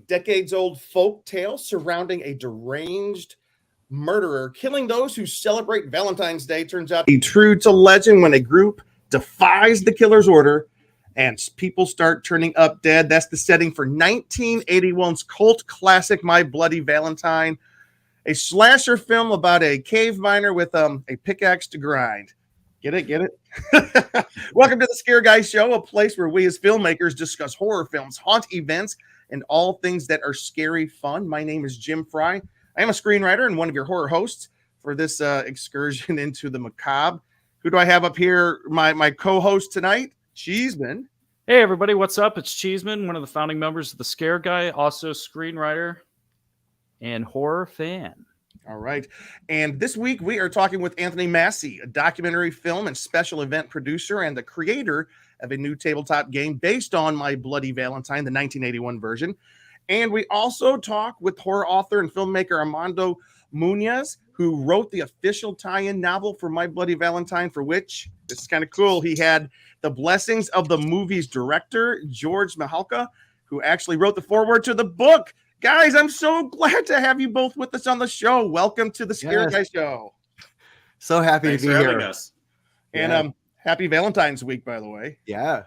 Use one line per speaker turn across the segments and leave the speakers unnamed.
decades-old folk tale surrounding a deranged murderer killing those who celebrate Valentine's Day turns out to be true to legend when a group defies the killer's order and people start turning up dead. That's the setting for 1981's cult classic My Bloody Valentine, a slasher film about a cave miner with a pickaxe to grind. Get it? Welcome to the Scare Guy Show, a place where we as filmmakers discuss horror films, haunt events, and all things that are scary fun. My name is Jim Fry. I am a screenwriter and one of your horror hosts for this excursion into the macabre. Who do I have up here? My co-host tonight, Cheeseman.
Hey, everybody. What's up? It's Cheeseman, one of the founding members of the Scare Guy, also screenwriter and horror fan.
All right. And this week we are talking with Anthony Masi, a documentary film and special event producer and the creator of a new tabletop game based on My Bloody Valentine, the 1981 version. And we also talk with horror author and filmmaker Armando Munoz, who wrote the official tie-in novel for My Bloody Valentine, for which, this is kind of cool, he had the blessings of the movie's director, George Mihalka, who actually wrote the foreword to the book. Guys, I'm so glad to have you both with us on the show. Welcome to the Scare Guy Show.
So happy
Thanks
to be here.
Us.
And happy Valentine's week, by the way.
Yeah.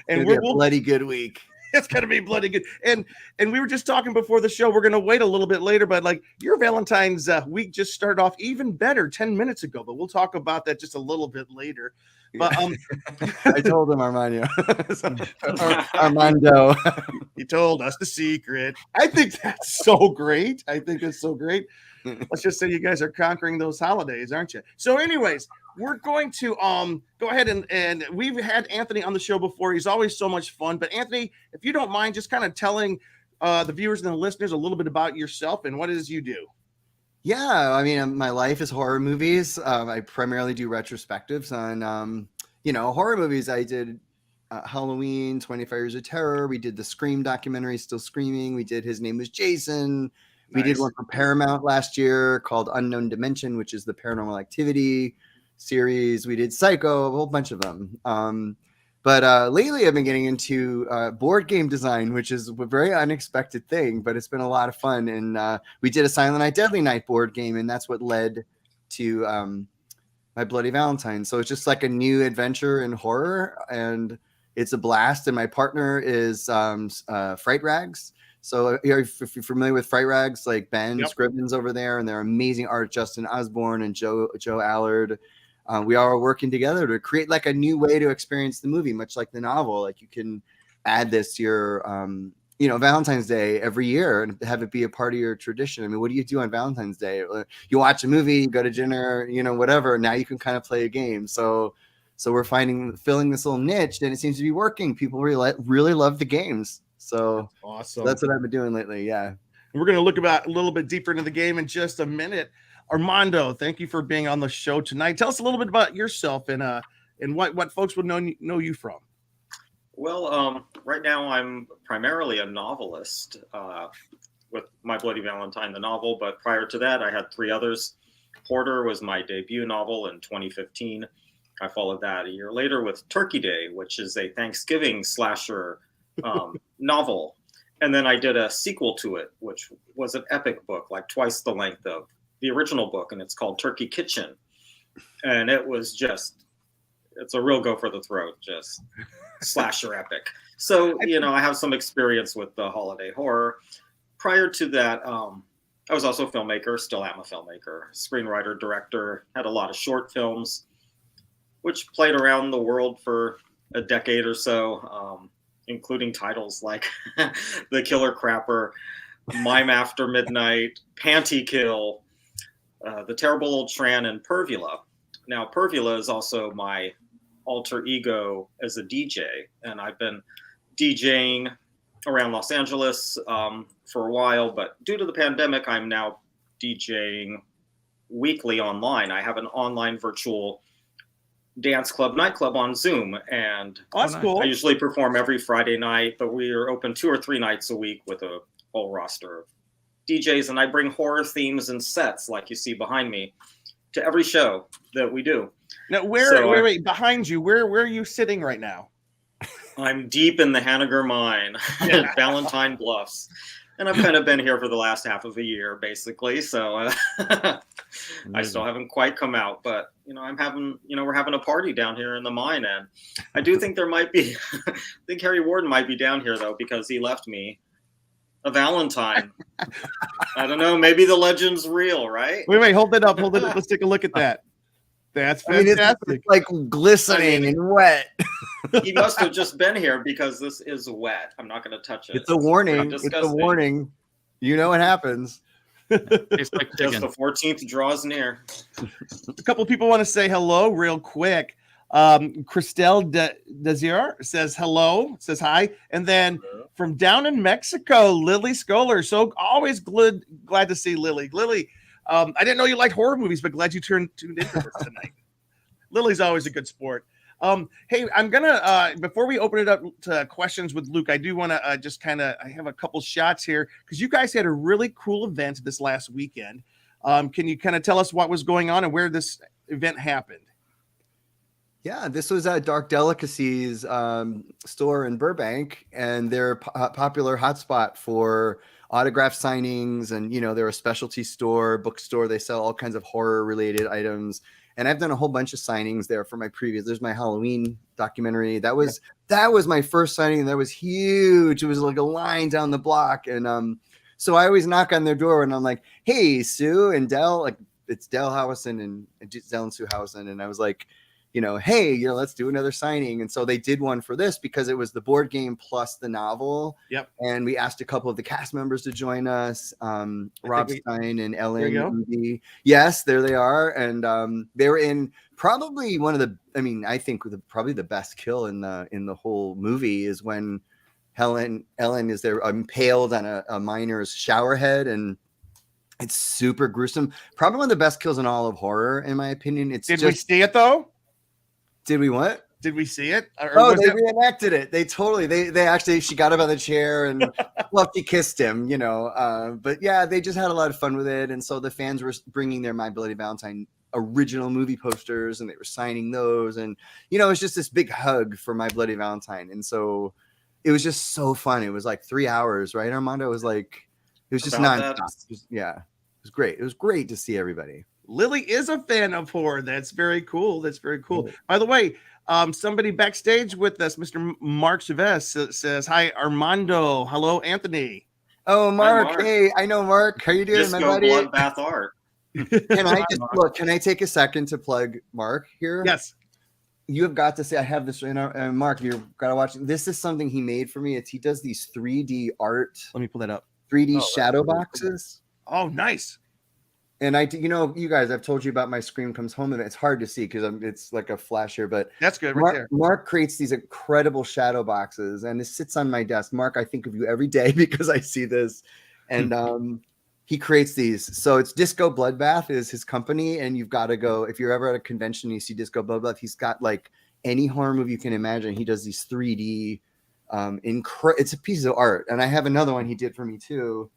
And
we're a bloody good week.
It's gonna be bloody good. And we were just talking before the show. We're gonna wait a little bit later, but like your Valentine's week just started off even better 10 minutes ago. But we'll talk about that just a little bit later. But
I told him Armando. Armando.
He told us the secret. I think that's so great. I think it's so great. Let's just say you guys are conquering those holidays, aren't you? So, anyways, we're going to go ahead and we've had Anthony on the show before. He's always so much fun. But Anthony, if you don't mind, just kind of telling the viewers and the listeners a little bit about yourself and what it is you do.
Yeah, I mean, my life is horror movies. I primarily do retrospectives on, horror movies. I did Halloween, 25 Years of Terror. We did the Scream documentary, Still Screaming. We did His Name Was Jason. We did one for Paramount last year called Unknown Dimension, which is the Paranormal Activity series. We did Psycho, a whole bunch of them. But lately I've been getting into board game design, which is a very unexpected thing, but it's been a lot of fun. And we did a Silent Night, Deadly Night board game, and that's what led to My Bloody Valentine. So it's just like a new adventure in horror, and it's a blast. And my partner is Fright Rags. So if you're familiar with Fright Rags, like Ben Scribman's over there, and they're amazing art, Justin Osborne and Joe Allard. We are working together to create like a new way to experience the movie, much like the novel. Like you can add this to your, Valentine's Day every year and have it be a part of your tradition. I mean, what do you do on Valentine's Day? You watch a movie, you go to dinner, whatever. Now you can kind of play a game. So we're filling this little niche, and it seems to be working. People really love the games. So
awesome.
That's what I've been doing lately. Yeah.
We're going to look about a little bit deeper into the game in just a minute. Armando, thank you for being on the show tonight. Tell us a little bit about yourself and what folks would know you from.
Well, right now I'm primarily a novelist with My Bloody Valentine, the novel. But prior to that, I had 3 others. Porter was my debut novel in 2015. I followed that a year later with Turkey Day, which is a Thanksgiving slasher novel. And then I did a sequel to it, which was an epic book, like twice the length of the original book, and it's called Turkey Kitchen. And it was it's a real go for the throat, just slasher epic. So, I have some experience with the holiday horror. Prior to that, I was also a filmmaker, still am a filmmaker, screenwriter, director, had a lot of short films, which played around the world for a decade or so, including titles like The Killer Crapper, Mime After Midnight, Panty Kill, The Terrible Old Tran, and Pervula. Now, Pervula is also my alter ego as a DJ, and I've been DJing around Los Angeles for a while, but due to the pandemic, I'm now DJing weekly online. I have an online virtual dance club, nightclub on Zoom, and
that's cool.
I usually perform every Friday night, but we are open 2 or 3 nights a week with a whole roster of DJs, and I bring horror themes and sets like you see behind me to every show that we do.
Now, wait, behind you, where are you sitting right now?
I'm deep in the Haniger mine at Valentine Bluffs. And I've kind of been here for the last half of a year, basically. So I still haven't quite come out. But, I'm having, we're having a party down here in the mine. And I do think there might be, I think Harry Warden might be down here, though, because he left me a Valentine. I don't know. Maybe the legend's real, right?
Wait, hold it up. Let's take a look at that. That's fantastic.
It's like glistening and wet.
He must have just been here because this is wet. I'm not going to touch it.
It's a warning. It's a warning. You know what happens.
Tastes like
As
chicken.
the 14th draws near.
A couple of people want to say hello real quick. Christelle Desir says hello, says hi. And then from down in Mexico, Lily Scholar. So always glad to see Lily. Lily, I didn't know you liked horror movies, but glad you tuned into this tonight. Lily's always a good sport. Hey, I'm gonna before we open it up to questions with Luke, I do want to I have a couple shots here because you guys had a really cool event this last weekend. Can you kind of tell us what was going on and where this event happened?
Yeah, this was at Dark Delicacies store in Burbank, and they're a popular hotspot for autograph signings. And, they're a specialty store, bookstore. They sell all kinds of horror related items. And I've done a whole bunch of signings there for there's my Halloween documentary. That was my first signing. That was huge. It was like a line down the block. And so I always knock on their door and I'm like, hey, Sue and Dell, like it's Dell Howison and Dell and Sue Howison. And I was like, hey, let's do another signing. And so they did one for this because it was the board game plus the novel.
Yep.
And we asked a couple of the cast members to join us, Rob Stein and Ellen. Yes, there they are. And they were in probably I think probably the best kill in the whole movie is when Ellen is there impaled on a miner's shower head, and it's super gruesome. Probably one of the best kills in all of horror, in my opinion.
Did we see it though?
Did we what?
Did we see it?
They reenacted it. They actually, she got up on the chair and she kissed him, but yeah, they just had a lot of fun with it. And so the fans were bringing their My Bloody Valentine original movie posters and they were signing those. And, it was just this big hug for My Bloody Valentine. And so it was just so fun. It was like 3 hours, right, Armando? It was just nonstop. It was great. It was great to see everybody.
Lily is a fan of horror. That's very cool. By the way, somebody backstage with us, Mr. Mark Chavez, says, hi, Armando. Hello, Anthony.
Oh, Mark. Hi, Mark. Hey, I know Mark. How you doing,
Disco
my buddy?
Bloodbath art.
Can I take a second to plug Mark here?
Yes.
You have got to say, I have this, Mark, you've got to watch. This is something he made for me. He does these 3D art.
Let me pull that up.
3D shadow boxes.
Oh, nice.
And you guys, I've told you about my Scream Comes Home event. It's hard to see because it's like a flash here, but
that's good. Right there.
Mark creates these incredible shadow boxes, and this sits on my desk. Mark, I think of you every day because I see this, and he creates these. So it's Disco Bloodbath is his company, and you've got to go if you're ever at a convention and you see Disco Bloodbath. He's got like any horror movie you can imagine. He does these 3D. It's a piece of art, and I have another one he did for me too.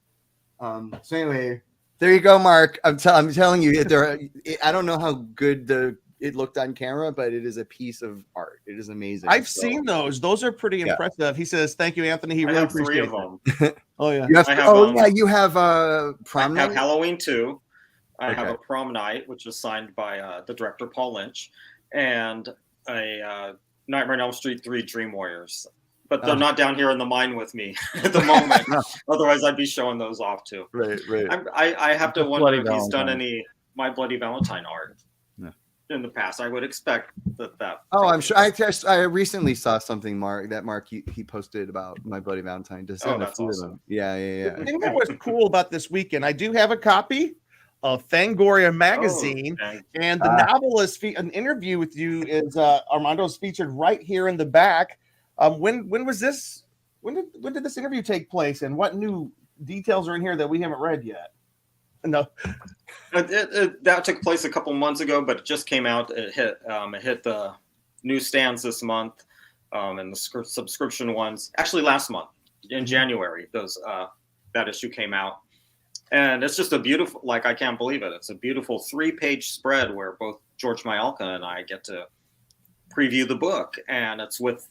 So anyway. There you go, Mark. I'm telling you, I don't know how good it looked on camera, but it is a piece of art. It is amazing.
I've seen those. Those are pretty impressive. He says, "Thank you, Anthony." He really appreciates
them.
Oh yeah.
You have prom night.
I have Halloween 2. I have a prom night, which is signed by the director Paul Lynch, and a Nightmare on Elm Street 3 Dream Warriors. But they're not down here in the mine with me at the moment. Otherwise, I'd be showing those off too.
Right.
I have to wonder if he's done any My Bloody Valentine art in the past. I would expect that.
Oh, I'm sure. I recently saw something, Mark, he posted about My Bloody Valentine.
That's awesome.
Yeah.
The thing that was cool about this weekend, I do have a copy of Fangoria magazine, and the novelist, an interview with you is Armando's featured right here in the back. When was this? When did this interview take place, and what new details are in here that we haven't read yet? No,
that took place a couple months ago, but it just came out. It hit the newsstands this month, and the subscription ones. Actually, last month in January, that issue came out, and it's just a beautiful. Like I can't believe it. It's a beautiful 3-page spread where both George Mihalka and I get to preview the book, and it's with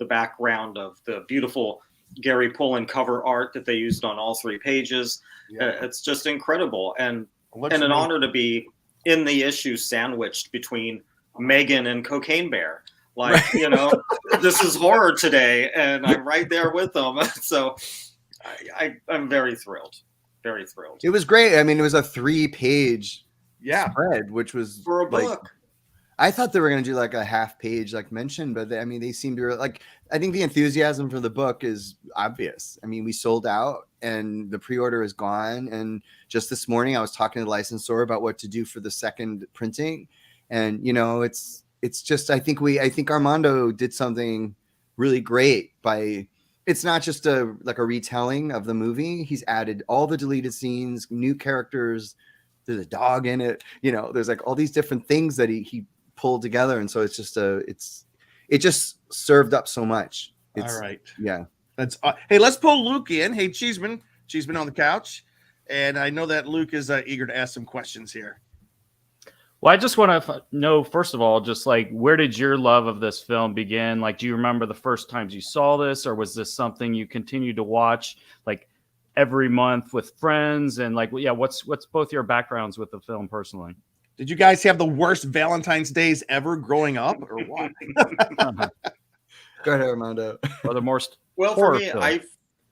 the background of the beautiful Gary Pullen cover art that they used on all 3 pages. It's just incredible, and an honor to be in the issue sandwiched between Megan and Cocaine Bear. Like, you know, this is horror today, and I'm right there with them. So I'm very thrilled. Very thrilled.
It was great. I mean, it was a 3-page spread, which was
for a book.
I thought they were going to do like a half page, like mentioned, but I mean, they seem to like, I think the enthusiasm for the book is obvious. I mean, we sold out and the pre-order is gone. And just this morning, I was talking to the licensor about what to do for the second printing. And, you know, it's just, I think Armando did something really great by, it's not just a retelling of the movie. He's added all the deleted scenes, new characters. There's a dog in it. You know, there's like all these different things that he pulled together. And so it's just it just served up so much.
All right.
Yeah.
That's hey, let's pull Luke in. Hey, Cheeseman on the couch. And I know that Luke is eager to ask some questions here.
Well, I just want to know, first of all, just like, where did your love of this film begin? Like, do you remember the first times you saw this, or was this something you continued to watch like every month with friends? And like, yeah, what's both your backgrounds with the film personally?
Did you guys have the worst Valentine's days ever growing up, or what?
Go ahead, Armando.
Or the most
well, for me,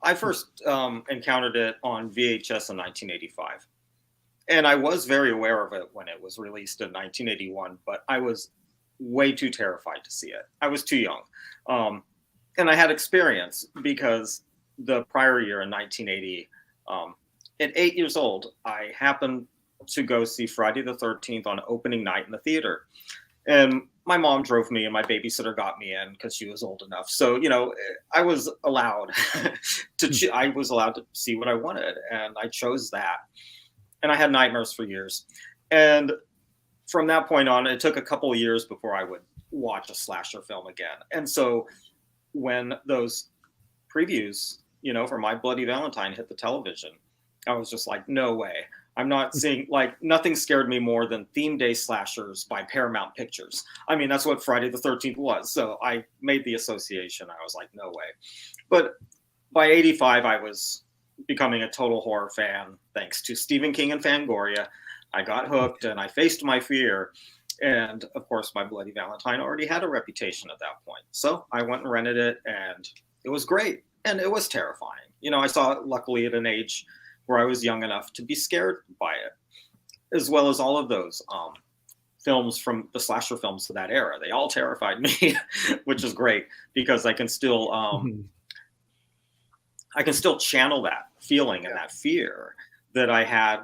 I first encountered it on VHS in 1985. And I was very aware of it when it was released in 1981, but I was way too terrified to see it. I was too young. And I had experience because the prior year in 1980, at 8 years old, I happened to go see Friday the 13th on opening night in the theater. And my mom drove me and my babysitter got me in because she was old enough. So, you know, I was allowed I was allowed to see what I wanted, and I chose that. And I had nightmares for years. And from that point on, it took a couple of years before I would watch a slasher film again. And so when those previews, you know, for My Bloody Valentine hit the television, I was just like, no way. I'm not seeing, like, nothing scared me more than theme day slashers by Paramount Pictures. I mean, that's what Friday the 13th was. So I made the association. I was like, no way. But by 85, I was becoming a total horror fan thanks to Stephen King and Fangoria. I got hooked and I faced my fear. And of course, My Bloody Valentine already had a reputation at that point. So I went and rented it, and it was great. And it was terrifying. You know, I saw it luckily at an age where I was young enough to be scared by it, as well as all of those films from the slasher films of that era. They all terrified me, which is great because I can still channel that feeling and that fear that I had,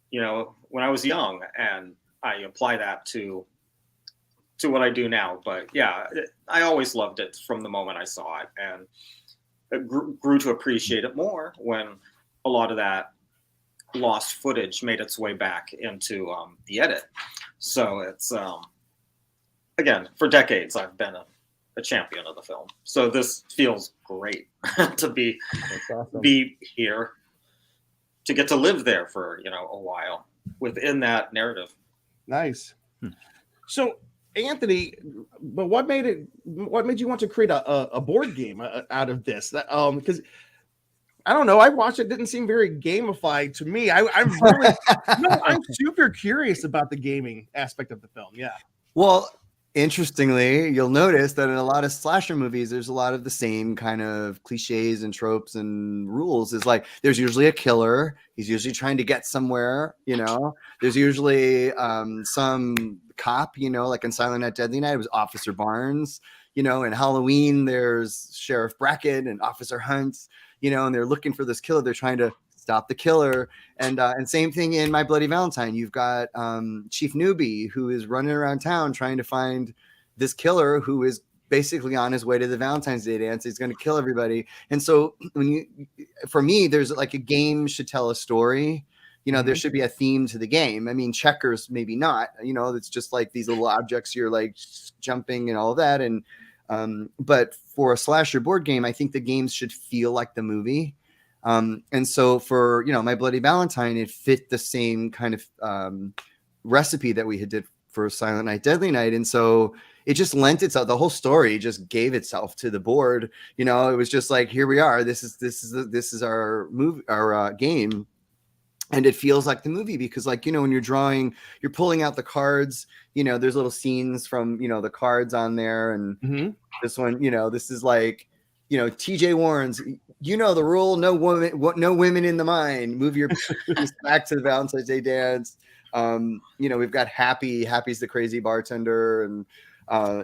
you know, when I was young, and I apply that to what I do now. But yeah, I always loved it from the moment I saw it, and it grew to appreciate it more when a lot of that lost footage made its way back into the edit. So it's again, for decades I've been a champion of the film. So this feels great to be here, to get to live there for, you know, a while within that narrative.
Nice. So Anthony, but what made you want to create a board game out of this? Because I don't know, I watched it, didn't seem very gamified to me. I'm really I'm super curious about the gaming aspect of the film. Yeah.
Well, interestingly, you'll notice that in a lot of slasher movies, there's a lot of the same kind of cliches and tropes and rules. Is like, there's usually a killer. He's usually trying to get somewhere, you know. There's usually some cop, you know, like in Silent Night, Deadly Night, it was Officer Barnes. You know, in Halloween, there's Sheriff Brackett and Officer Hunt, you know, and they're looking for this killer. They're trying to stop the killer. And same thing in My Bloody Valentine. You've got Chief Newbie, who is running around town trying to find this killer who is basically on his way to the Valentine's Day dance. He's going to kill everybody. And so for me, there's like, a game should tell a story. You know, there should be a theme to the game. I mean, checkers, maybe not, you know, it's just like these little objects, you're like jumping and all of that. And, but for a slasher board game, I think the games should feel like the movie. And so for, you know, My Bloody Valentine, it fit the same kind of recipe that we had did for Silent Night, Deadly Night, and so it just lent itself. The whole story just gave itself to the board. You know, it was just like, here we are. This is our movie, our game, and it feels like the movie because, like, you know, when you're drawing, you're pulling out the cards. You know, there's little scenes from, you know, the cards on there, and this one, you know, this is like, you know, TJ Warren's, you know, the rule, no women in the mine. Move your piece back to the Valentine's Day dance. You know, we've got Happy's the crazy bartender, and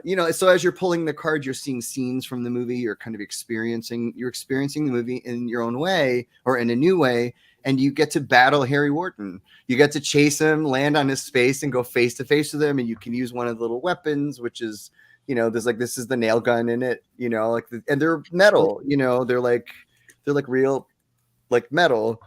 you know, so as you're pulling the card, you're seeing scenes from the movie. You're kind of experiencing the movie in your own way or in a new way, and you get to battle Harry Warden. You get to chase him, land on his space, and go face to face with him. And you can use one of the little weapons, which is, you know, there's like, this is the nail gun in it, you know, like, and they're metal, you know, they're like real, like metal.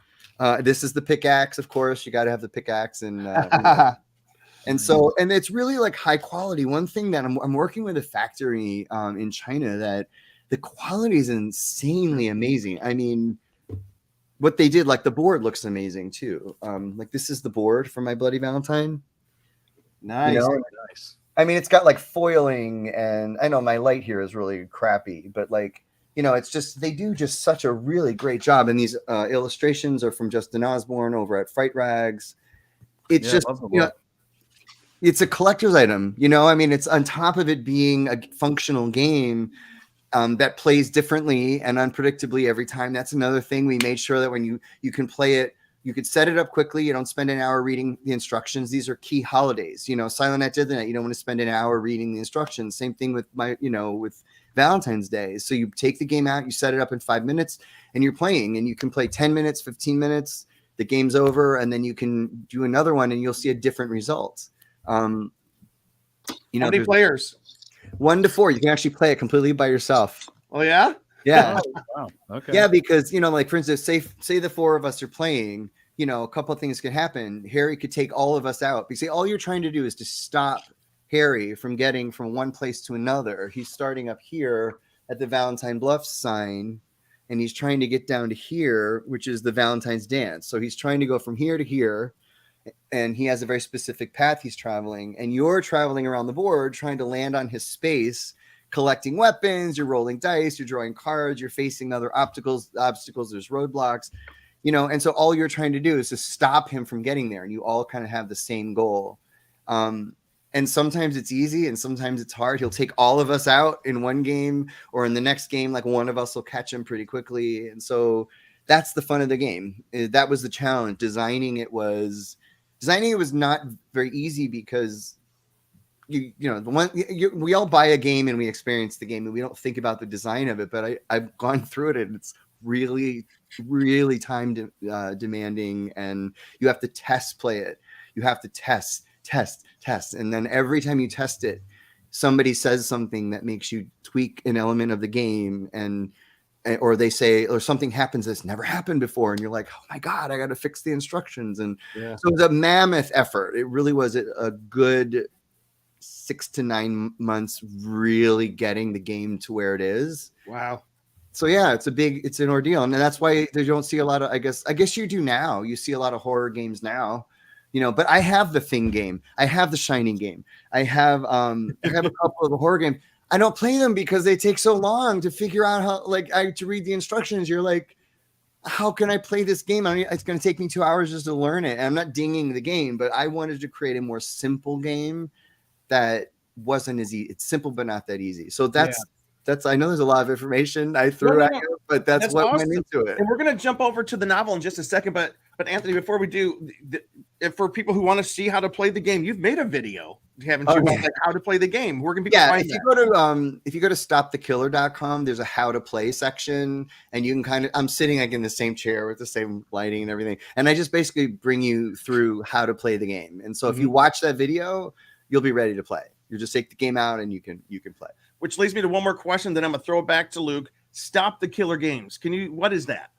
This is the pickaxe, of course. You got to have the pickaxe, and so, and it's really like high quality. One thing that I'm working with a factory in China that the quality is insanely amazing. I mean, what they did, like the board looks amazing too. Like this is the board for My Bloody Valentine.
Nice,
you know?
nice.
I mean, it's got like foiling, and I know my light here is really crappy, but like, you know, it's just, they do just such a really great job. And these illustrations are from Justin Osborne over at Fright Rags. It's just, you know, it's a collector's item, you know. I mean, it's on top of it being a functional game that plays differently and unpredictably every time. That's another thing. We made sure that when you can play it, you could set it up quickly. You don't spend an hour reading the instructions. These are key holidays, you know. Silent Night, Deadly Night, you don't want to spend an hour reading the instructions. Same thing with with Valentine's Day. So you take the game out, you set it up in 5 minutes, and you're playing, and you can play 10 minutes, 15 minutes. The game's over, and then you can do another one, and you'll see a different result. You know,
how many players?
1 to 4. You can actually play it completely by yourself.
Oh yeah.
Yeah.
Oh, wow. Okay.
Yeah, because, you know, like for instance, say the 4 of us are playing, you know, a couple of things could happen. Harry could take all of us out because all you're trying to do is to stop Harry from getting from one place to another. He's starting up here at the Valentine Bluffs sign, and he's trying to get down to here, which is the Valentine's dance. So he's trying to go from here to here, and he has a very specific path he's traveling, and you're traveling around the board trying to land on his space, collecting weapons, you're rolling dice, you're drawing cards, you're facing other obstacles, there's roadblocks, you know, and so all you're trying to do is to stop him from getting there, and you all kind of have the same goal. And sometimes it's easy and sometimes it's hard. He'll take all of us out in one game, or in the next game, like one of us will catch him pretty quickly. And so that's the fun of the game. That was the challenge. Designing it was not very easy because we all buy a game and we experience the game and we don't think about the design of it. But I've gone through it, and it's really, really time demanding, and you have to test play it. You have to test. And then every time you test it, somebody says something that makes you tweak an element of the game, or they say, or something happens that's never happened before, and you're like, oh my God, I got to fix the instructions. And so it was a mammoth effort. It really was a good 6 to 9 months really getting the game to where it is.
Wow.
So yeah, it's an ordeal. And that's why you don't see a lot of, I guess you do now. You see a lot of horror games now, you know, but I have the Thing game. I have the Shining game. I have a couple of the horror games. I don't play them because they take so long to figure out how, to read the instructions. You're like, how can I play this game? I mean, it's going to take me 2 hours just to learn it. And I'm not dinging the game, but I wanted to create a more simple game that wasn't as easy. It's simple, but not that easy. So that's, I know there's a lot of information I threw at you, but that's what
awesome.
went into it.
And we're going to jump over to the novel in just a second. But Anthony, before we do, for people who want to see how to play the game, you've made a video, haven't you? About, how to play the game. Where can people find that?
If you go to stopthekiller.com, there's a how to play section, and you can I'm sitting like in the same chair with the same lighting and everything, and I just basically bring you through how to play the game. And so if you watch that video, you'll be ready to play. You just take the game out and you can play.
Which leads me to one more question. Then I'm gonna throw it back to Luke. Stop the Killer Games. What is that?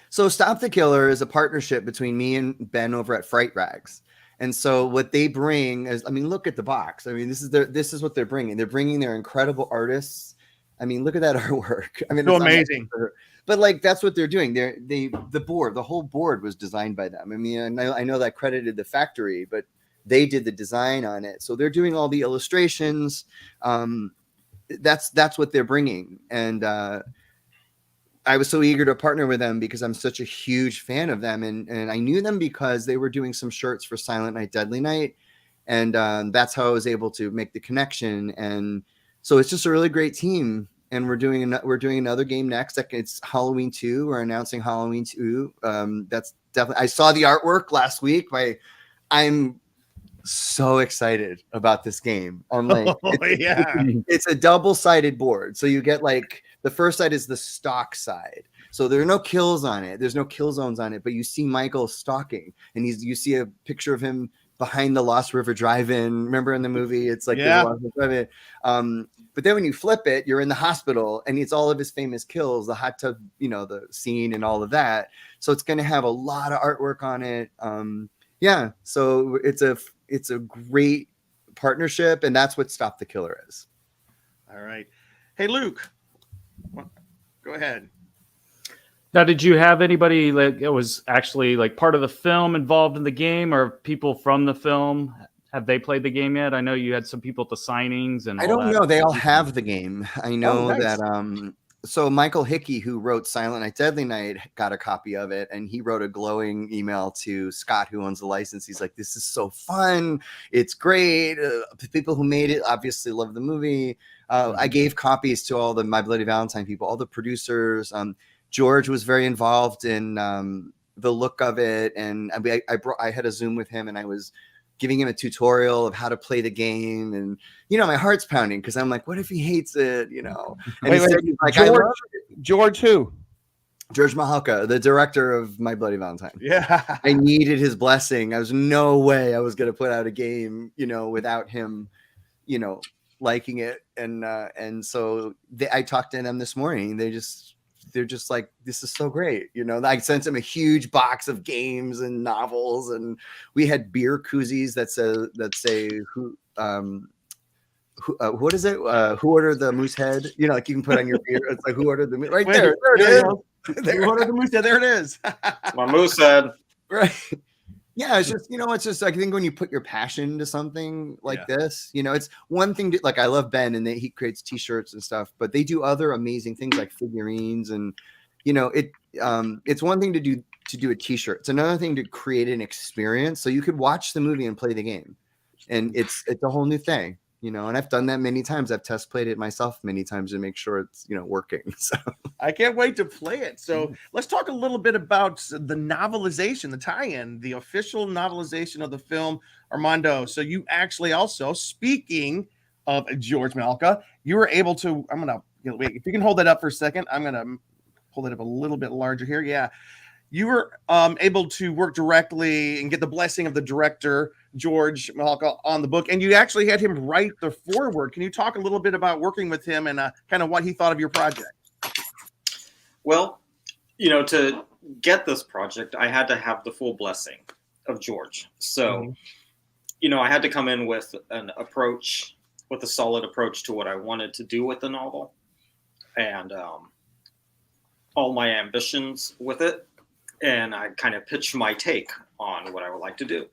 So Stop the Killer is a partnership between me and Ben over at Fright Rags. And so what they bring is, look at the box. This is what they're bringing. They're bringing their incredible artists. Look at that artwork.
So amazing.
But that's what they're doing. The whole board was designed by them. I know that credited the factory, but They did the design on it, so they're doing all the illustrations. That's what they're bringing, and I was so eager to partner with them because I'm such a huge fan of them, and I knew them because they were doing some shirts for Silent Night, Deadly Night, and that's how I was able to make the connection. And so it's just a really great team. And we're doing another game next. It's Halloween 2. We're announcing Halloween 2. That's definitely. I saw the artwork last week. I'm so excited about this game. I'm like, it's a double-sided board. So you get like the first side is the stock side. So there are no kills on it. There's no kill zones on it. But you see Michael stalking, and you see a picture of him behind the Lost River Drive-In. Remember in the movie? It's like there's a Lost River Drive-In. But then when you flip it, you're in the hospital, and it's all of his famous kills, the hot tub, the scene and all of that. So it's going to have a lot of artwork on it. So it's a great partnership, and that's what Stop the Killer is.
All right. Hey, Luke, go ahead.
Now, did you have anybody like it was actually like part of the film involved in the game, or people from the film? Have they played the game yet? I know you had some people at the signings and
I don't know. They all have the game. I know that. So Michael Hickey, who wrote Silent Night, Deadly Night, got a copy of it, and he wrote a glowing email to Scott, who owns the license. He's like, "This is so fun. It's great. The people who made it obviously love the movie." I gave copies to all the My Bloody Valentine people, all the producers. George was very involved in the look of it, and I had a Zoom with him, and I was giving him a tutorial of how to play the game, and my heart's pounding because I'm like, what if he hates it? And he's like,
George who?
George Mihalka, the director of My Bloody Valentine.
Yeah,
I needed his blessing. I was no way I was going to put out a game, without him, liking it, and so I talked to them this morning. They're just like, this is so great. I sent him a huge box of games and novels, and we had beer koozies that say what is it? Who ordered the moose head? Like you can put on your beer. It's like, who ordered the moose? Right there. There it is. Who ordered the moose head? There it is.
My moose head.
Right. Yeah, it's just, it's just, I think when you put your passion into something like this, it's one thing to, like, I love Ben, and he creates t-shirts and stuff, but they do other amazing things like figurines, and, it's one thing to do a t-shirt. It's another thing to create an experience. So you could watch the movie and play the game, and it's a whole new thing, and I've done that many times. I've test played it myself many times to make sure it's, working. So
I can't wait to play it. So let's talk a little bit about the novelization, the tie-in, the official novelization of the film, Armando. So you actually also, speaking of George Mihalka, you were able to, wait, if you can hold that up for a second, I'm going to pull it up a little bit larger here. Yeah. You were able to work directly and get the blessing of the director, George Mihalka, on the book. And you actually had him write the foreword. Can you talk a little bit about working with him and kind of what he thought of your project?
Well, to get this project, I had to have the full blessing of George. So, I had to come in with a solid approach to what I wanted to do with the novel, and all my ambitions with it. And I kind of pitched my take on what I would like to do.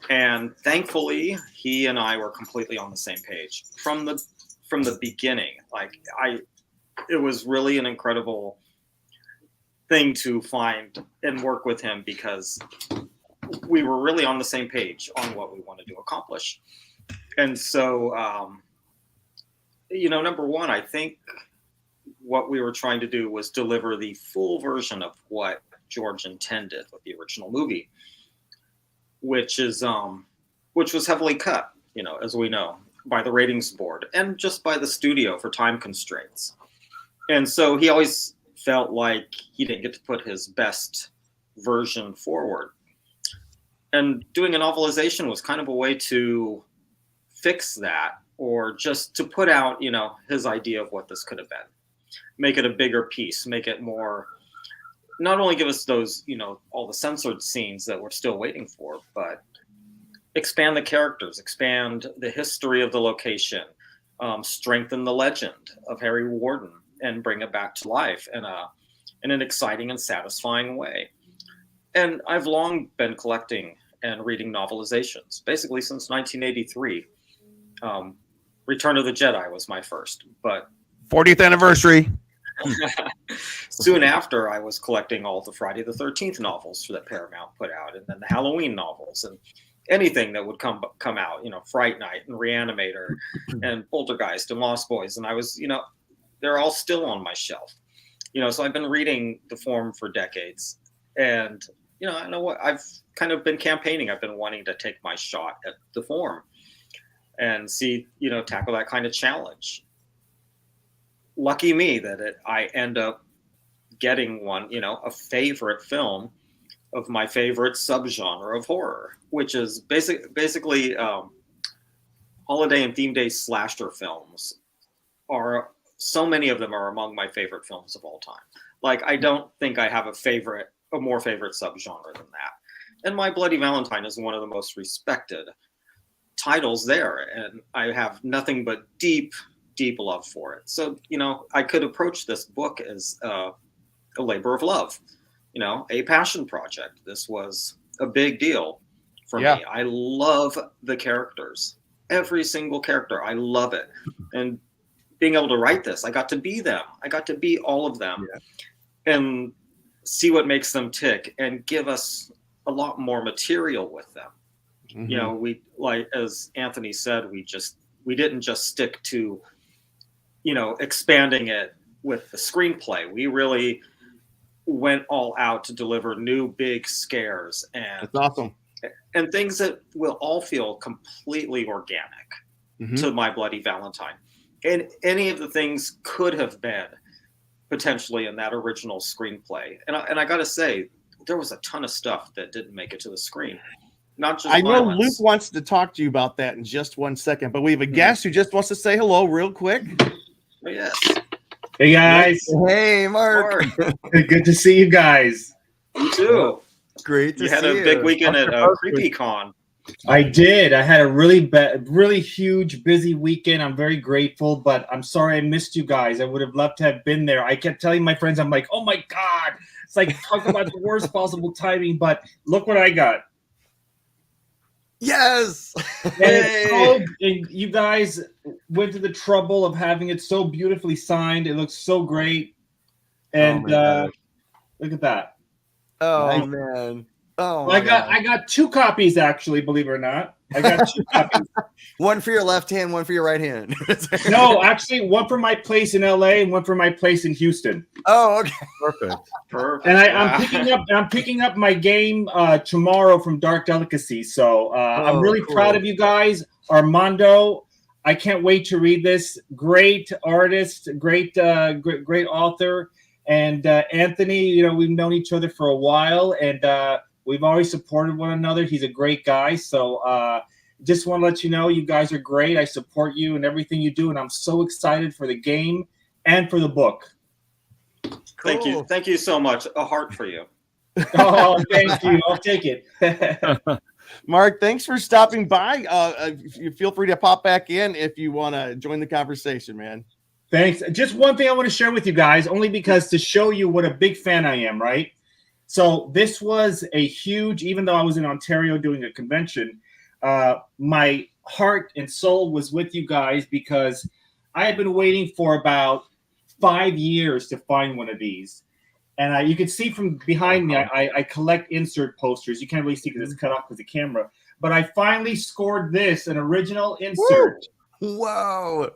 And thankfully, he and I were completely on the same page from the beginning. It was really an incredible thing to find and work with him, because we were really on the same page on what we wanted to accomplish. And so, number one, I think what we were trying to do was deliver the full version of what George intended with the original movie, which was heavily cut, as we know, by the ratings board and just by the studio for time constraints. And so he always felt like he didn't get to put his best version forward. And doing a novelization was kind of a way to fix that, or just to put out, his idea of what this could have been. Make it a bigger piece, make it more, not only give us those, all the censored scenes that we're still waiting for, but expand the characters, expand the history of the location, strengthen the legend of Harry Warden, and bring it back to life in an exciting and satisfying way. And I've long been collecting and reading novelizations, basically since 1983. Return of the Jedi was my first, but
40th anniversary.
soon after, I was collecting all the Friday the 13th novels that Paramount put out, and then the Halloween novels, and anything that would come out, Fright Night and Reanimator and Poltergeist and Lost Boys. And I was, they're all still on my shelf. So I've been reading the form for decades. And, I know what I've kind of been campaigning. I've been wanting to take my shot at the form and see, tackle that kind of challenge. Lucky me that I end up getting one, a favorite film of my favorite subgenre of horror, which is basically holiday and theme day slasher films. So many of them are among my favorite films of all time. Like, I don't think I have a more favorite subgenre than that. And My Bloody Valentine is one of the most respected titles there, and I have nothing but deep love for it. So, I could approach this book as a labor of love, a passion project. This was a big deal for me. I love the characters, every single character. I love it. And being able to write this, I got to be them. I got to be all of them and see what makes them tick and give us a lot more material with them. Mm-hmm. We, like, as Anthony said, we didn't just stick to, expanding it with the screenplay. We really went all out to deliver new big scares and
that's awesome.
And things that will all feel completely organic to My Bloody Valentine. And any of the things could have been potentially in that original screenplay. And I got to say, there was a ton of stuff that didn't make it to the screen. Not just
I know
violence.
Luke wants to talk to you about that in just 1 second, but we have a guest who just wants to say hello real quick.
Oh, yes.
Hey guys.
Hey, Mark.
Good to see you guys.
You too.
Great to see you.
You had a big weekend at CreepyCon.
I did. I had a really huge, busy weekend. I'm very grateful, but I'm sorry I missed you guys. I would have loved to have been there. I kept telling my friends, I'm like, oh my God. It's like, talk about the worst possible timing, but look what I got.
Yes.
And you guys went to the trouble of having it so beautifully signed. It looks so great. And look at that.
Oh, man. Oh,
I got 2 copies, actually, believe it or not. I got 2 copies.
One for your left hand, one for your right hand.
No, actually, one for my place in LA and one for my place in Houston.
Oh, okay.
Perfect.
And I'm picking up my game tomorrow from Dark Delicacy. So I'm really proud of you guys. Armando, I can't wait to read this. Great artist, great author. And Anthony, we've known each other for a while, and we've always supported one another. He's a great guy. So just want to let you know, you guys are great. I support you and everything you do, and I'm so excited for the game and for the book.
Thank you. Thank you so much. A heart for you.
Oh, thank you. I'll take it.
Mark, thanks for stopping by. You feel free to pop back in if you want to join the conversation, man.
Thanks. Just one thing I want to share with you guys, only because to show you what a big fan I am, right? So this was a huge, even though I was in Ontario doing a convention, my heart and soul was with you guys because I had been waiting for about 5 years to find one of these. And you can see from behind me, I collect insert posters. You can't really see because it's cut off with the camera. But I finally scored this, an original insert.
Woo! Whoa.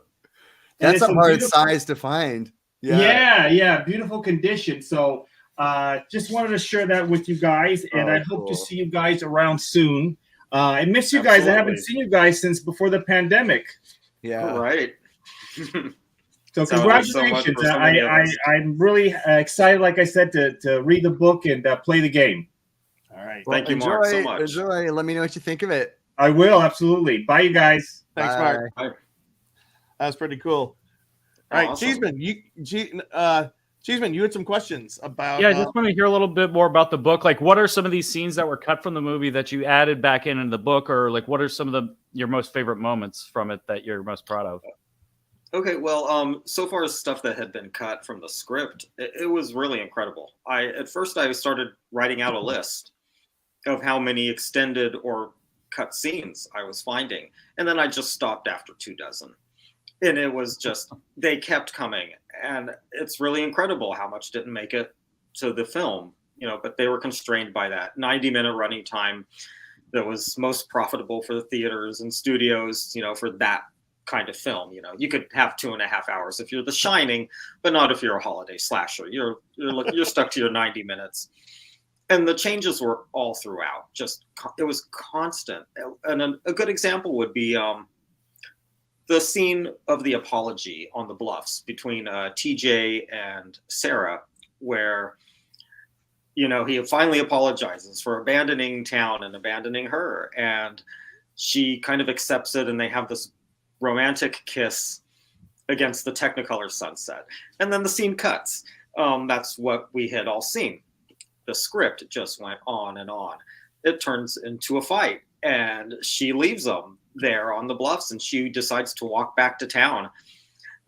That's a hard size to find.
Yeah. Beautiful condition. So just wanted to share that with you guys. And I hope to see you guys around soon. I miss you guys. I haven't seen you guys since before the pandemic.
Yeah.
All right.
So congratulations. I'm really excited, like I said, to read the book and play the game.
All right.
Thank you, Mark, so much.
Enjoy. Let me know what you think of it.
I will, absolutely. Bye, you guys.
Thanks, Mark.
Bye.
That was pretty cool. All right,
Awesome.
Cheeseman, you had some questions about.
Yeah, I just want to hear a little bit more about the book. Like, what are some of these scenes that were cut from the movie that you added back into the book, or like, what are some of your most favorite moments from it that you're most proud of?
Okay, well, so far as stuff that had been cut from the script, it was really incredible. At first I started writing out a list, of how many extended or cut scenes I was finding. And then I just stopped after 24. And it was just, they kept coming. And it's really incredible how much didn't make it to the film, but they were constrained by that 90-minute running time that was most profitable for the theaters and studios, for that kind of film. You could have 2.5 hours if you're The Shining, but not if you're a holiday slasher. You're stuck to your 90 minutes. And the changes were all throughout. It was constant. And a good example would be the scene of the apology on the bluffs between TJ and Sarah, where he finally apologizes for abandoning town and abandoning her, and she kind of accepts it, and they have this romantic kiss against the Technicolor sunset, and then the scene cuts. That's what we had all seen. The script just went on and on. It turns into a fight, and she leaves them there on the bluffs, and she decides to walk back to town,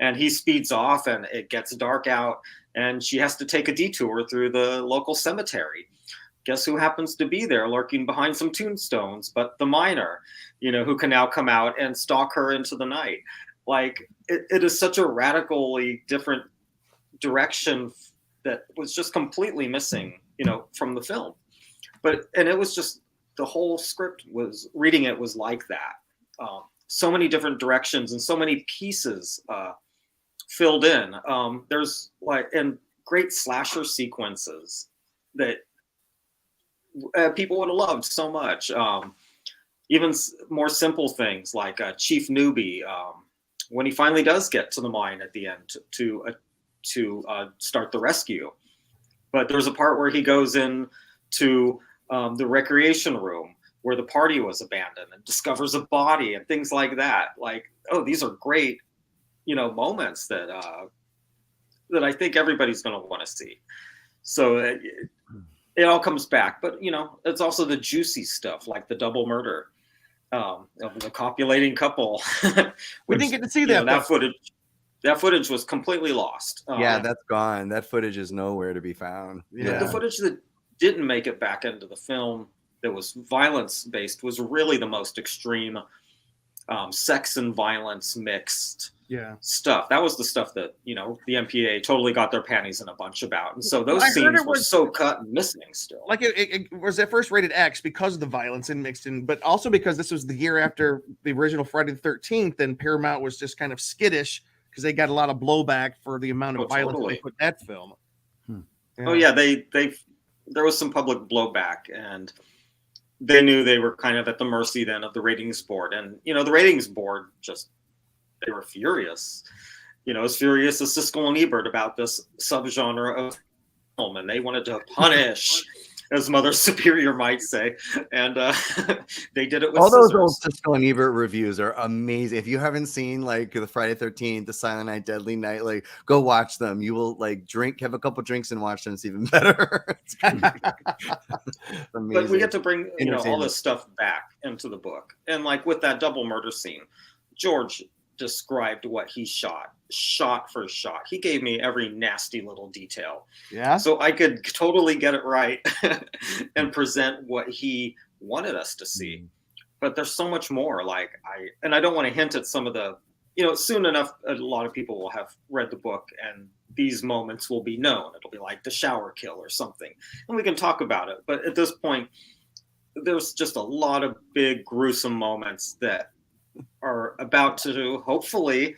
and he speeds off, and it gets dark out, and she has to take a detour through the local cemetery. Guess who happens to be there lurking behind some tombstones but the miner, who can now come out and stalk her into the night. Like, it is such a radically different direction that was just completely missing, from the film. And it was just, the whole script was, reading it was like that. So many different directions and so many pieces filled in. There's and great slasher sequences that people would have loved so much. Even more simple things like Chief Newbie, when he finally does get to the mine at the end to start the rescue. But there's a part where he goes in to the recreation room where the party was abandoned and discovers a body and things like that. Like, oh, these are great, moments that I think everybody's going to want to see. So it all comes back. But, it's also the juicy stuff, like the double murder of the copulating couple.
We didn't get to see that.
That footage was completely lost.
Yeah, that's gone. That footage is nowhere to be found.
Yeah.
The footage that didn't make it back into the film that was violence based was really the most extreme sex and violence mixed stuff. That was the stuff that, the MPA totally got their panties in a bunch about. And so those scenes were so cut and missing still.
Like it was at first rated X because of the violence and mixed in, but also because this was the year after the original Friday the 13th, and Paramount was just kind of skittish because they got a lot of blowback for the amount of violence they put in that film.
Oh yeah, there was some public blowback, and they knew they were kind of at the mercy then of the ratings board. And the ratings board they were furious, as furious as Siskel and Ebert about this subgenre of film, and they wanted to punish, as Mother Superior might say, and they did it with
all
scissors.
those old Siskel and Ebert reviews are amazing. If you haven't seen like the Friday 13th, the Silent Night, Deadly Night, like go watch them. You will have a couple drinks and watch them. It's even better.
But we get to bring all this stuff back into the book, and like with that double murder scene, George described what he shot for shot. He gave me every nasty little detail.
Yeah.
So I could totally get it right and present what he wanted us to see. But there's so much more. I don't want to hint at some of the, soon enough, a lot of people will have read the book and these moments will be known. It'll be like the shower kill or something. And we can talk about it. But at this point, there's just a lot of big, gruesome moments that are about to hopefully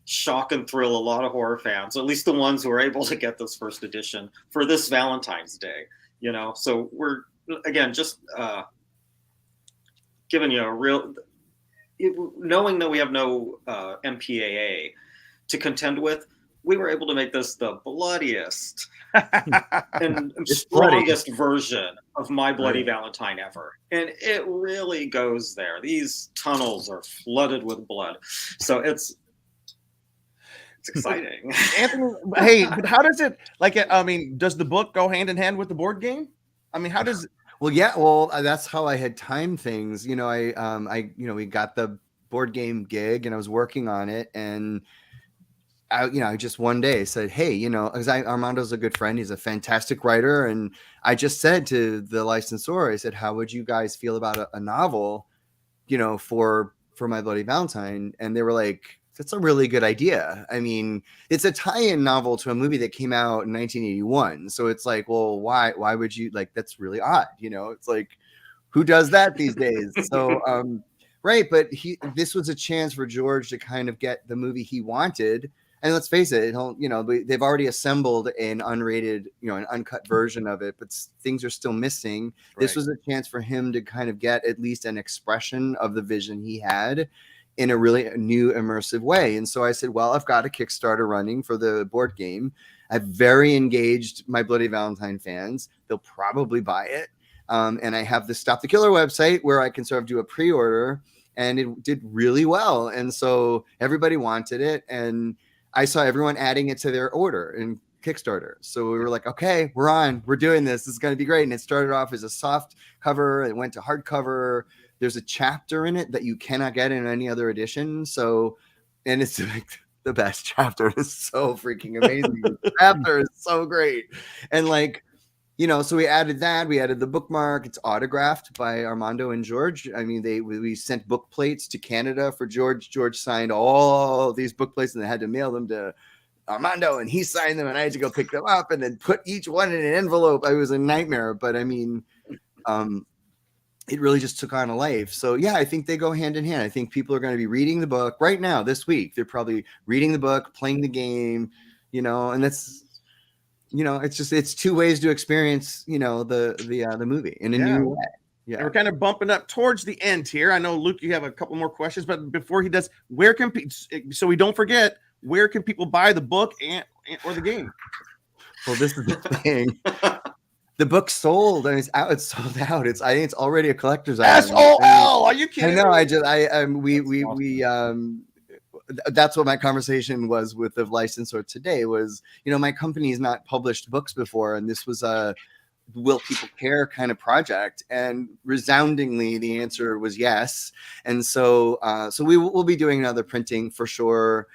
shock and thrill a lot of horror fans, at least the ones who are able to get this first edition for this Valentine's Day. So we're again just giving you a real, knowing that we have no MPAA to contend with. We were able to make this the bloodiest and strongest version of My Bloody Valentine ever. And it really goes there. These tunnels are flooded with blood. So it's exciting.
Anthony, hey, but how does it, does the book go hand in hand with the board game? How does it?
Well, yeah, well, that's how I had timed things. We got the board game gig and I was working on it, and I just one day said, hey, because Armando's a good friend. He's a fantastic writer. And I just said to the licensor, I said, how would you guys feel about a novel, for My Bloody Valentine? And they were like, that's a really good idea. I mean, it's a tie-in novel to a movie that came out in 1981. So it's like, well, why would you, like, that's really odd. It's like, who does that these days? So, right. But this was a chance for George to kind of get the movie he wanted. And let's face it, they've already assembled an unrated, an uncut version of it, but things are still missing. Right. This was a chance for him to kind of get at least an expression of the vision he had in a really new immersive way. And so I said, well, I've got a Kickstarter running for the board game. I've very engaged My Bloody Valentine fans. They'll probably buy it. And I have the Stop the Killer website where I can sort of do a pre-order, and it did really well. And so everybody wanted it. And I saw everyone adding it to their order in Kickstarter. So we were like, okay, we're doing this. This is going to be great. And it started off as a soft cover. It went to hardcover. There's a chapter in it that you cannot get in any other edition. So, and it's like the best chapter. It's so freaking amazing. The chapter is so great. And like, so we added that. We added the bookmark. It's autographed by Armando and George. I mean, we sent book plates to Canada for George. George signed all these book plates, and they had to mail them to Armando, and he signed them, and I had to go pick them up and then put each one in an envelope. It was a nightmare, but I mean, it really just took on a life. So yeah, I think they go hand in hand. I think people are going to be reading the book right now this week. They're probably reading the book, playing the game, and that's, it's two ways to experience, the movie in a new way. Yeah.
And we're kind of bumping up towards the end here. I know, Luke, you have a couple more questions, but before he does, so we don't forget, where can people buy the book or the game?
Well, this is the thing. The book's sold and it's out. It's sold out. I think it's already a collector's item.
SOL. Are you kidding?
I know. That's what my conversation was with the licensor today was, my company has not published books before. And this was a will people care kind of project. And resoundingly, the answer was yes. And so, we'll be doing another printing for sure.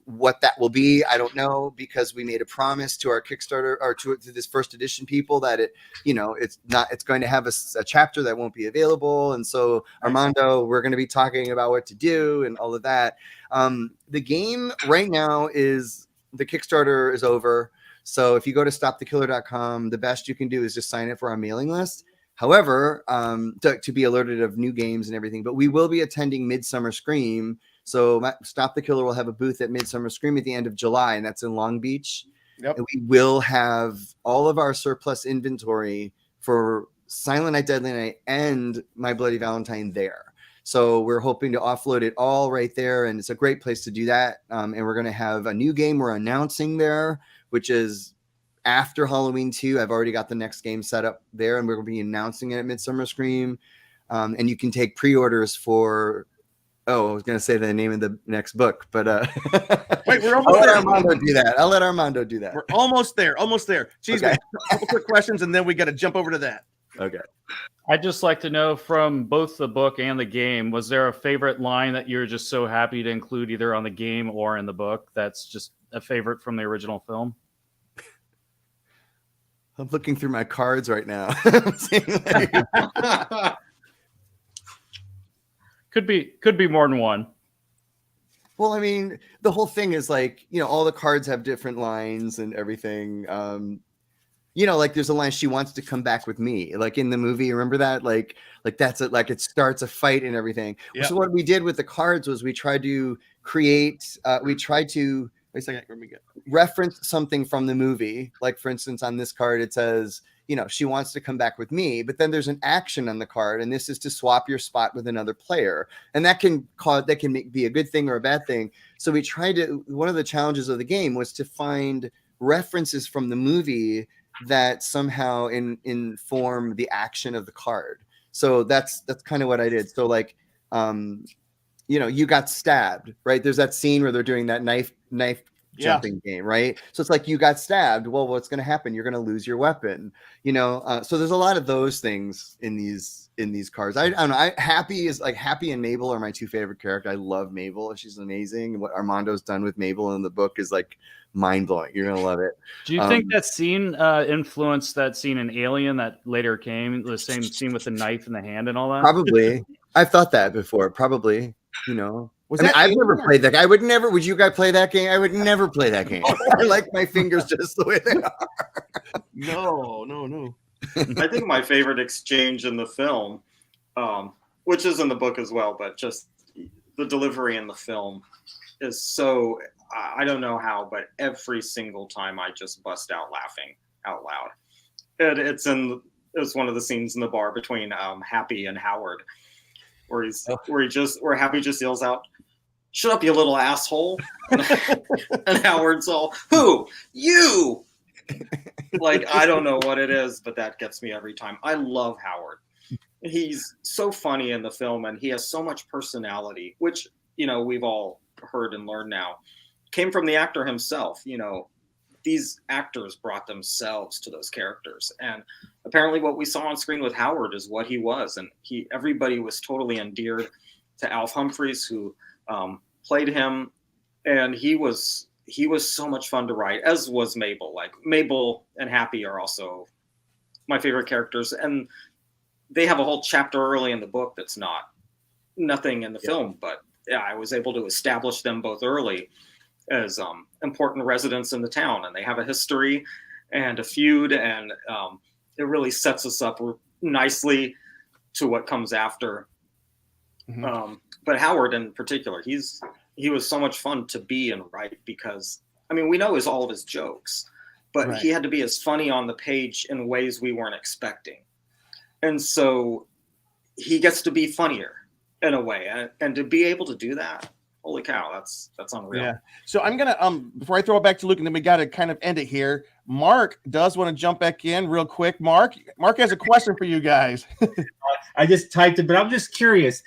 What that will be, I don't know, because we made a promise to our Kickstarter or to this first edition people that it's going to have a chapter that won't be available. And so Armando, we're going to be talking about what to do and all of that. The game right now the Kickstarter is over. So if you go to stopthekiller.com, the best you can do is just sign up for our mailing list. However, to be alerted of new games and everything, but we will be attending Midsummer Scream. So Stop the Killer will have a booth at Midsummer Scream at the end of July, and that's in Long Beach. Yep. And we will have all of our surplus inventory for Silent Night, Deadly Night, and My Bloody Valentine there. So we're hoping to offload it all right there, and it's a great place to do that. And we're going to have a new game we're announcing there, which is after Halloween 2. I've already got the next game set up there, and we're going to be announcing it at Midsummer Scream. And you can take pre-orders for... Oh, I was going to say the name of the next book, but
wait, we're almost there.
I'll let Armando do that.
We're almost there. Jeez, okay. A couple quick questions, and then we got to jump over to that.
Okay.
I'd just like to know from both the book and the game, was there a favorite line that you're just so happy to include either on the game or in the book that's just a favorite from the original film?
I'm looking through my cards right now.
Could be more than one.
Well, I mean, the whole thing is like, all the cards have different lines and everything. Like there's a line, she wants to come back with me, like in the movie. Remember that? Like that's it. Like it starts a fight and everything. Yep. So what we did with the cards was we tried to reference something from the movie. Like for instance, on this card, it says, she wants to come back with me, but then there's an action on the card, and this is to swap your spot with another player. And that can be a good thing or a bad thing. So we tried to, one of the challenges of the game was to find references from the movie that somehow inform the action of the card. So that's kind of what I did. So like, you got stabbed, right? There's that scene where they're doing that knife jumping game, right? So it's like you got stabbed. Well, what's going to happen? You're going to lose your weapon, so there's a lot of those things in in these cards. I don't know. Happy and Mabel are my two favorite characters. I love Mabel. She's amazing. What Armando's done with Mabel in the book is like mind blowing. You're gonna love it.
Do you think that scene influenced that scene in Alien that later came? The same scene with the knife in the hand and all that.
Probably. I've thought that before. Probably. You know. I've never played that. I would never. Would you guys play that game? I would never play that game. I like my fingers just the way they are.
No.
I think my favorite exchange in the film, which is in the book as well, but just the delivery in the film is so, I don't know how, but every single time I just bust out laughing out loud. It's one of the scenes in the bar between Happy and Howard, where Happy just yells out, "Shut up, you little asshole!" and Howard's all, "Who? You!" Like, I don't know what it is, but that gets me every time. I love Howard. He's so funny in the film, and he has so much personality, which, you know, we've all heard and learned now, came from the actor himself. You know, these actors brought themselves to those characters. And apparently what we saw on screen with Howard is what he was. And everybody was totally endeared to Alf Humphreys, who played him. And he was so much fun to write, as was Mabel. Like, Mabel and Happy are also my favorite characters, and they have a whole chapter early in the book that's nothing in the film, but yeah, I was able to establish them both early as important residents in the town, and they have a history and a feud, and it really sets us up nicely to what comes after. Mm-hmm. But Howard in particular, he was so much fun to be and write, because, I mean, we know all of his jokes, but he had to be as funny on the page in ways we weren't expecting. And so he gets to be funnier in a way. And to be able to do that, holy cow, that's unreal.
Yeah. So I'm going to, before I throw it back to Luke, and then we got to kind of end it here, Mark does want to jump back in real quick. Mark has a question for you guys.
I just typed it, but I'm just curious.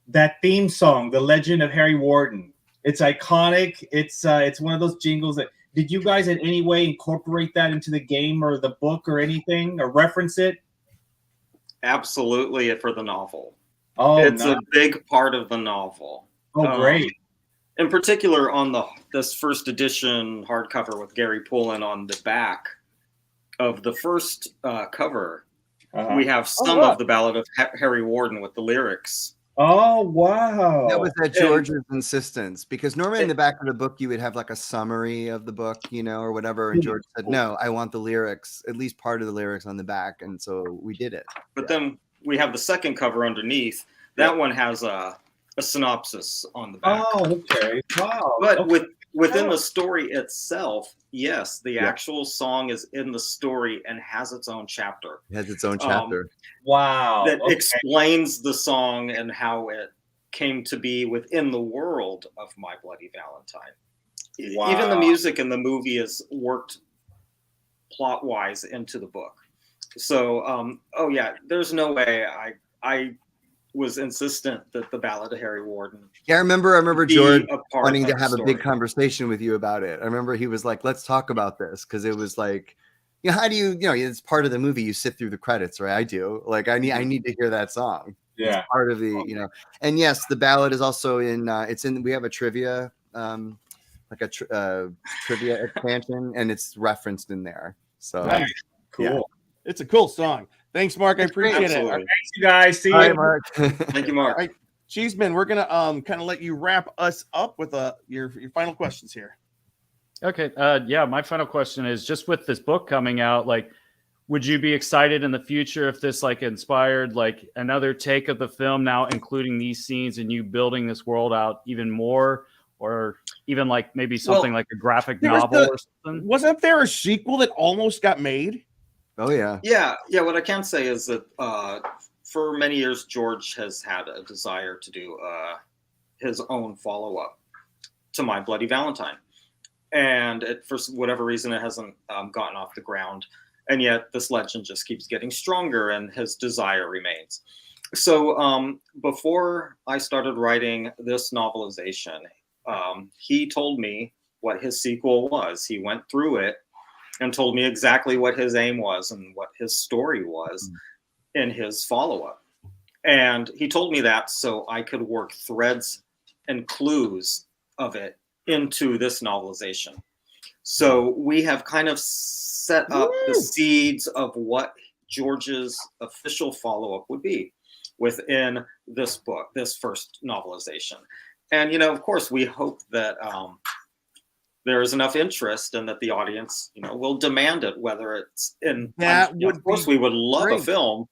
That theme song, The Legend of Harry Warden, it's iconic. It's one of those jingles that, did you guys in any way incorporate that into the game or the book or anything, or reference it?
Absolutely, for the novel.
Oh,
it's a big part of the novel.
Oh, great.
In particular, on this first edition hardcover with Gary Pullen on the back of the first cover, we have some of the Ballad of Harry Warden with the lyrics.
Oh, wow.
That was at George's insistence, because normally in the back of the book, you would have like a summary of the book, you know, or whatever. And George said, no, I want the lyrics, at least part of the lyrics on the back. And so we did it.
But then we have the second cover underneath. That one has a synopsis on the back.
Oh, okay. Wow.
But within the story itself, yes, the actual song is in the story and has its own chapter.
It has its own chapter.
Wow.
That explains the song and how it came to be within the world of My Bloody Valentine. Wow. Even the music in the movie is worked plot-wise into the book. So, there's no way I was insistent that the Ballad of Harry Warden.
Yeah, I remember George wanting to have a big conversation with you about it. I remember he was like, let's talk about this, because it was like, you know, how do you know, it's part of the movie, you sit through the credits, right? I do. Like, I need to hear that song.
Yeah.
It's part of the, you know. And yes, the ballad is also in, we have a trivia, trivia expansion, and it's referenced in there. So
nice. Cool.
Yeah. It's a cool song. Thanks, Mark. I appreciate it.
Thanks, you guys. See you.
Bye, Mark.
Thank you, Mark.
All right, Cheeseman, we're gonna kind of let you wrap us up with your final questions here.
Okay. My final question is, just with this book coming out, like, would you be excited in the future if this like inspired like another take of the film, now including these scenes and you building this world out even more, or even like maybe something like a graphic novel or something?
Wasn't there a sequel that almost got made?
Oh yeah.
Yeah. What I can say is that for many years, George has had a desire to do his own follow-up to My Bloody Valentine. And for whatever reason, it hasn't gotten off the ground. And yet this legend just keeps getting stronger, and his desire remains. So before I started writing this novelization, he told me what his sequel was. He went through it and told me exactly what his aim was and what his story was in his follow-up. And he told me that so I could work threads and clues of it into this novelization. So we have kind of set up the seeds of what George's official follow-up would be within this book, this first novelization. And, you know, of course, we hope that there is enough interest and that the audience, you know, will demand it, whether it's in, of course, we would love a film,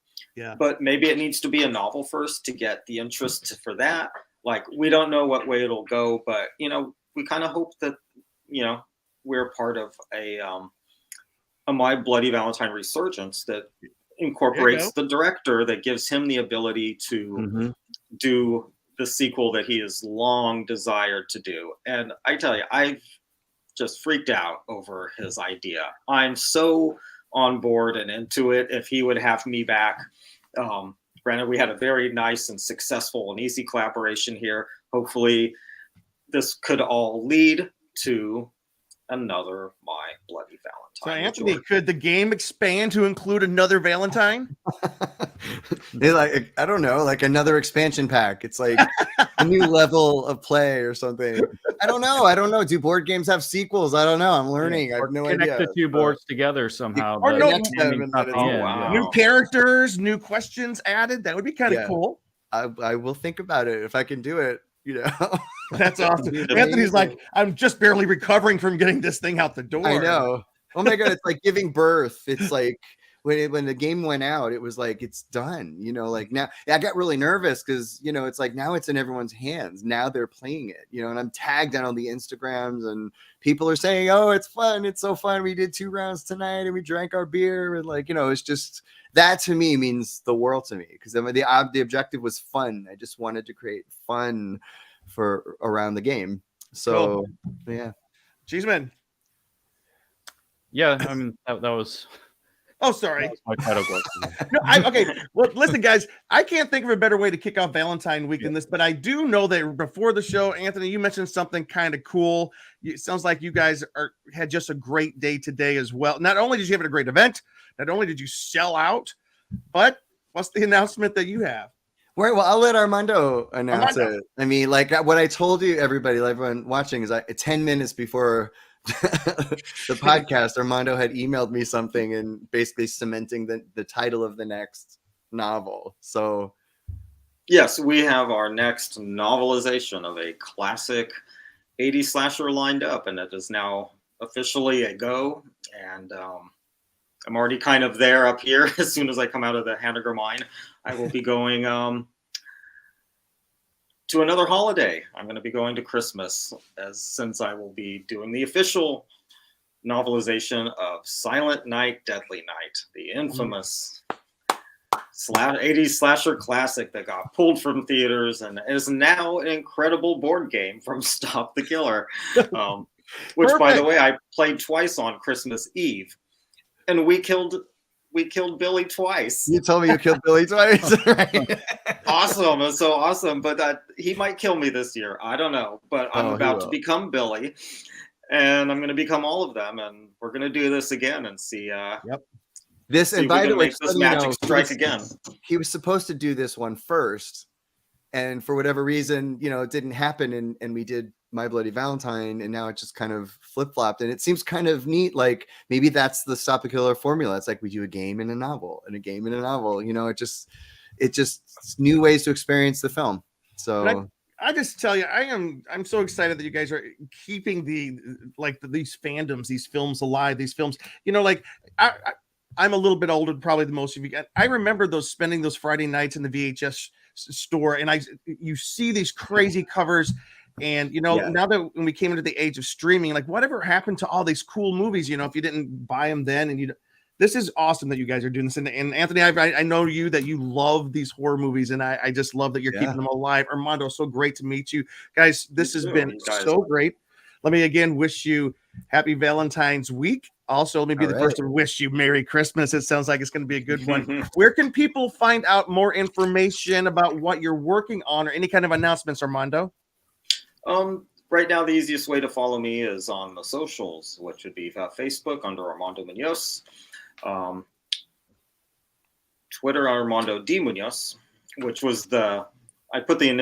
but maybe it needs to be a novel first to get the interest for that. Like, we don't know what way it'll go, but, you know, we kind of hope that, you know, we're part of a My Bloody Valentine resurgence that incorporates the director, that gives him the ability to do the sequel that he has long desired to do. And I tell you, I've just freaked out over his idea. I'm so on board and into it. If he would have me back, granted, we had a very nice and successful and easy collaboration here. Hopefully this could all lead to another My Bloody Valentine.
So, Anthony, could the game expand to include another Valentine?
Like, I don't know, like another expansion pack. It's like a new level of play or something. I don't know. Do board games have sequels? I don't know. I'm learning. I have no idea.
Connect the two boards together somehow.
Or
New
characters, new questions added. That would be kind of cool.
I will think about it if I can do it. You know,
that's awesome. Anthony's like, I'm just barely recovering from getting this thing out the door.
I know. Oh my God, it's like giving birth. It's like when the game went out, it was like, it's done. You know, like now I got really nervous because, you know, it's like now it's in everyone's hands. Now they're playing it, you know, and I'm tagged on all the Instagrams and people are saying, oh, it's fun. It's so fun. We did 2 rounds tonight and we drank our beer. And like, you know, it's just, that to me means the world to me, because the objective was fun. I just wanted to create fun for around the game. So yeah.
Cheeseman.
Yeah, I mean that was.
Oh, sorry.
That was my title question.
No, okay. Well, listen, guys, I can't think of a better way to kick off Valentine week than this, but I do know that before the show, Anthony, you mentioned something kind of cool. It sounds like you guys had just a great day today as well. Not only did you have a great event, not only did you sell out, but what's the announcement that you have?
Right. Well, I'll let Armando announce it. I mean, like what I told you, everybody, like everyone watching, is 10 minutes before the podcast, Armando had emailed me something and basically cementing the title of the next novel. So
yes, we have our next novelization of a classic 80s slasher lined up, and it is now officially a go. And I'm already kind of there up here. As soon as I come out of the Hanager mine, I will be going to another holiday. I'm going to be going to Christmas, since I will be doing the official novelization of Silent Night, Deadly Night, the infamous 80s slasher classic that got pulled from theaters and is now an incredible board game from Stop the Killer, which, by the way, I played twice on Christmas Eve, and we killed Billy twice.
You told me you killed Billy twice. Right?
Awesome. It's so awesome. But he might kill me this year. I don't know. But I'm about to become Billy. And I'm going to become all of them. And we're going to do this again and see.
This, and by the way,
this magic strike again.
He was supposed to do this one first. And for whatever reason, you know, it didn't happen. And we did My Bloody Valentine, and now it just kind of flip-flopped, and it seems kind of neat. Like maybe that's the Stop the Killer formula. It's like we do a game and a novel and a game and a novel, you know. It just new ways to experience the film. So
I just tell you, I'm so excited that you guys are keeping these fandoms, these films alive, these films, you know, like I'm a little bit older probably than most of you guys. I remember spending those Friday nights in the VHS store, and you see these crazy covers. And, you know, now that when we came into the age of streaming, like whatever happened to all these cool movies, you know, if you didn't buy them then, this is awesome that you guys are doing this. And Anthony, I know that you love these horror movies, and I just love that you're keeping them alive. Armando, so great to meet you guys. This has been so great. Let me again wish you happy Valentine's week. Also, let me be the first to wish you Merry Christmas. It sounds like it's going to be a good one. Where can people find out more information about what you're working on or any kind of announcements, Armando?
Right now, the easiest way to follow me is on the socials, which would be Facebook under Armando Munoz, Twitter Armando D Munoz, which was I put the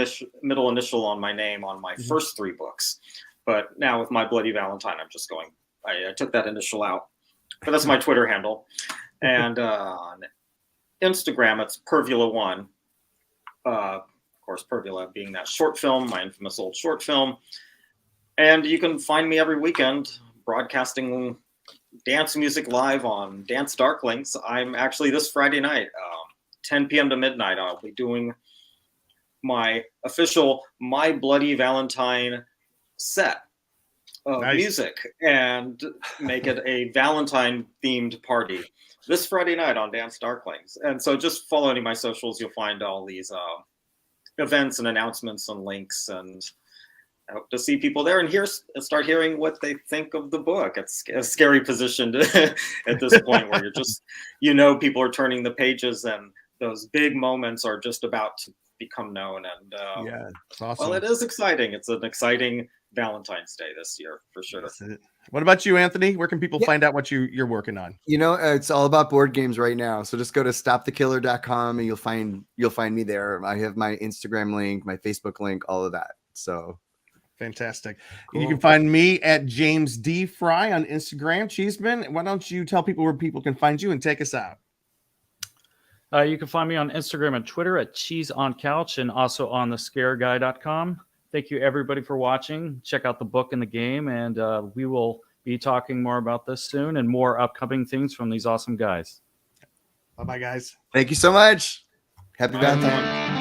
middle initial on my name on my first 3 books, but now with My Bloody Valentine, I'm just going. I took that initial out, but that's my Twitter handle, and on Instagram it's Pervula1. Of course, Pervula being that short film, my infamous old short film, and you can find me every weekend broadcasting dance music live on Dance Darklings. I'm actually this Friday night, 10 p.m. to midnight. I'll be doing my official My Bloody Valentine set of music and make it a Valentine themed party this Friday night on Dance Darklings. And so just follow any of my socials. You'll find all these events and announcements and links, and I hope to see people there and start hearing what they think of the book. It's a scary position at this point where you're just, people are turning the pages and those big moments are just about to become known. And
yeah, it's awesome.
Well, it is exciting. It's an exciting Valentine's Day this year for sure.
What about you, Anthony? Where can people find out what you're working on?
It's all about board games right now. So just go to stopthekiller.com and you'll find me there. I have my Instagram link, my Facebook link, all of that. So
fantastic. Cool. You can find me at James D. Fry on Instagram. Cheeseman, why don't you tell people where people can find you and take us out?
You can find me on Instagram and Twitter at CheeseOnCouch and also on thescareguy.com. Thank you, everybody, for watching. Check out the book and the game, and we will be talking more about this soon and more upcoming things from these awesome guys.
Bye-bye, guys.
Thank you so much. Happy Valentine.